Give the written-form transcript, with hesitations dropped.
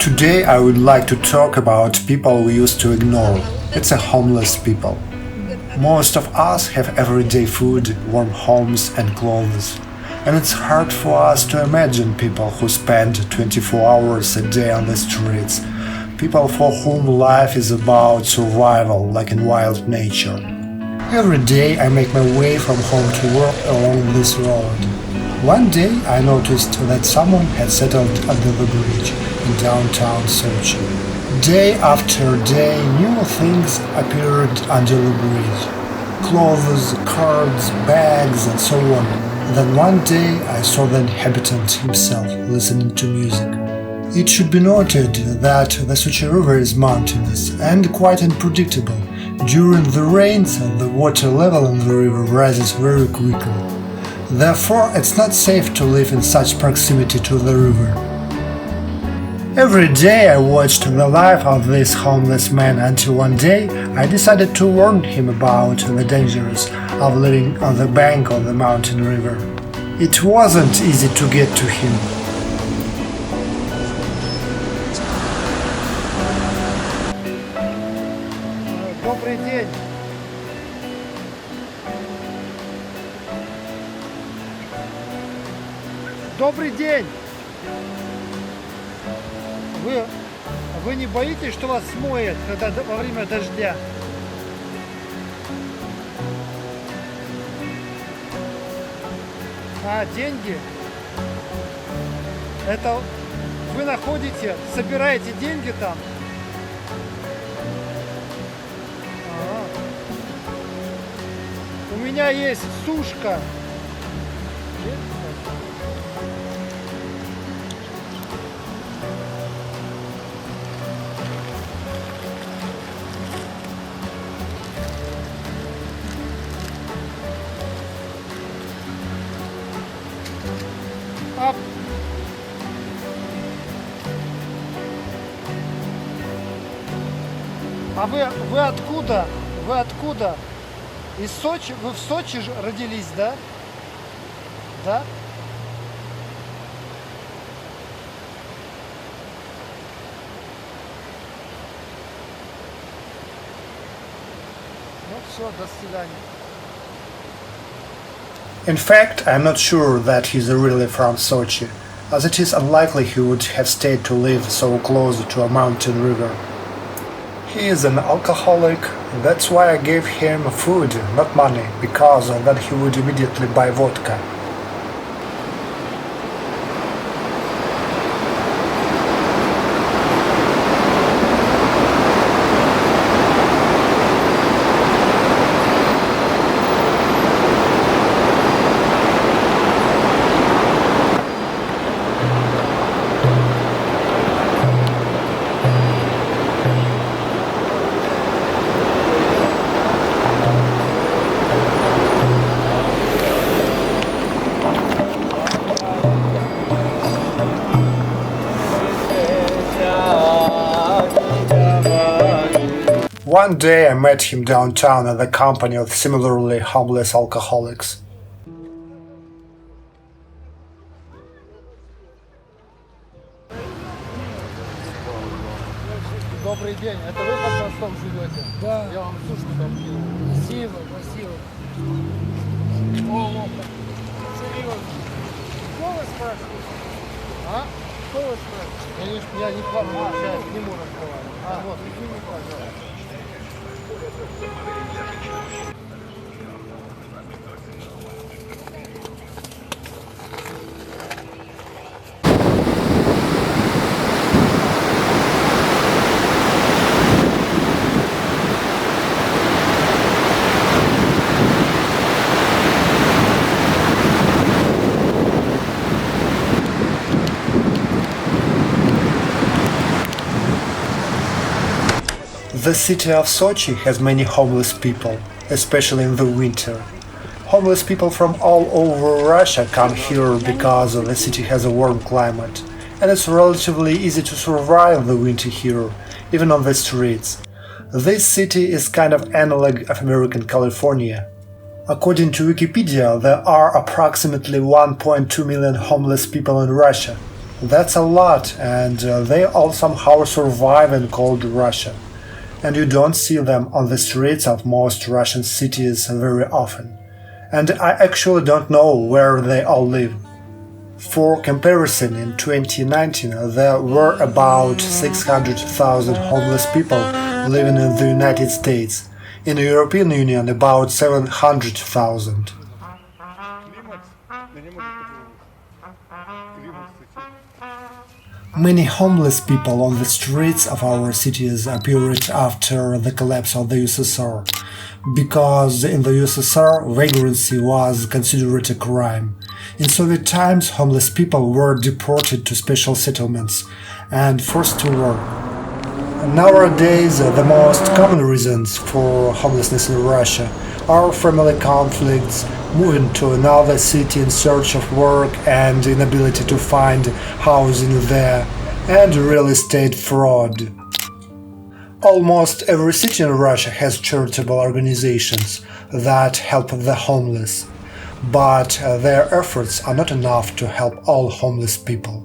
Today I would like to talk about people we used to ignore. It's a homeless people. Most of us have everyday food, warm homes and clothes. And it's hard for us to imagine people who spend 24 hours a day on the streets. People for whom life is about survival, like in wild nature. Every day I make my way from home to work along this road. One day I noticed that someone had settled under the bridge in downtown Sochi. Day after day new things appeared under the bridge. Clothes, cards, bags and so on. Then one day I saw the inhabitant himself listening to music. It should be noted that the Sochi River is mountainous and quite unpredictable. During the rains, the water level in the river rises very quickly. Therefore, it's not safe to live in such proximity to the river. Every day I watched the life of this homeless man until one day I decided to warn him about the dangers of living on the bank of the mountain river. It wasn't easy to get to him. Добрый день. Добрый день. Вы не боитесь, что вас смоет, когда во время дождя? А, деньги? Это вы находите, собираете деньги там? У меня есть сушка. А вы откуда? Вы откуда? Из Сочи? Вы в Сочи родились, да? Да? Ну все, до свидания. In fact, I'm not sure that he's really from Sochi, as it is unlikely he would have stayed to live so close to a mountain river. He is an alcoholic, that's why I gave him food, not money, because then he would immediately buy vodka. One day I met him downtown in the company of similarly homeless alcoholics. Добрый день. Это вы под мостом живете? Да. Я вам сушку там кину. Спасибо, спасибо. О, серьезно. Кто вы спрашиваете? А? Кто вы спрашиваете? Я не помню. Сейчас не могу разговаривать. А, вот, извини, пожалуйста. The city of Sochi has many homeless people, especially in the winter. Homeless people from all over Russia come here because the city has a warm climate, and it's relatively easy to survive the winter here, even on the streets. This city is kind of analog of American California. According to Wikipedia, there are approximately 1.2 million homeless people in Russia. That's a lot, and they all somehow survive in cold Russia. And you don't see them on the streets of most Russian cities very often. And I actually don't know where they all live. For comparison, in 2019 there were about 600,000 homeless people living in the United States. In the European Union, about 700,000. Many homeless people on the streets of our cities appeared after the collapse of the USSR, because in the USSR vagrancy was considered a crime. In Soviet times, homeless people were deported to special settlements and forced to work. Nowadays, the most common reasons for homelessness in Russia are family conflicts, moving to another city in search of work and inability to find housing there, and real estate fraud. Almost every city in Russia has charitable organizations that help the homeless, but their efforts are not enough to help all homeless people.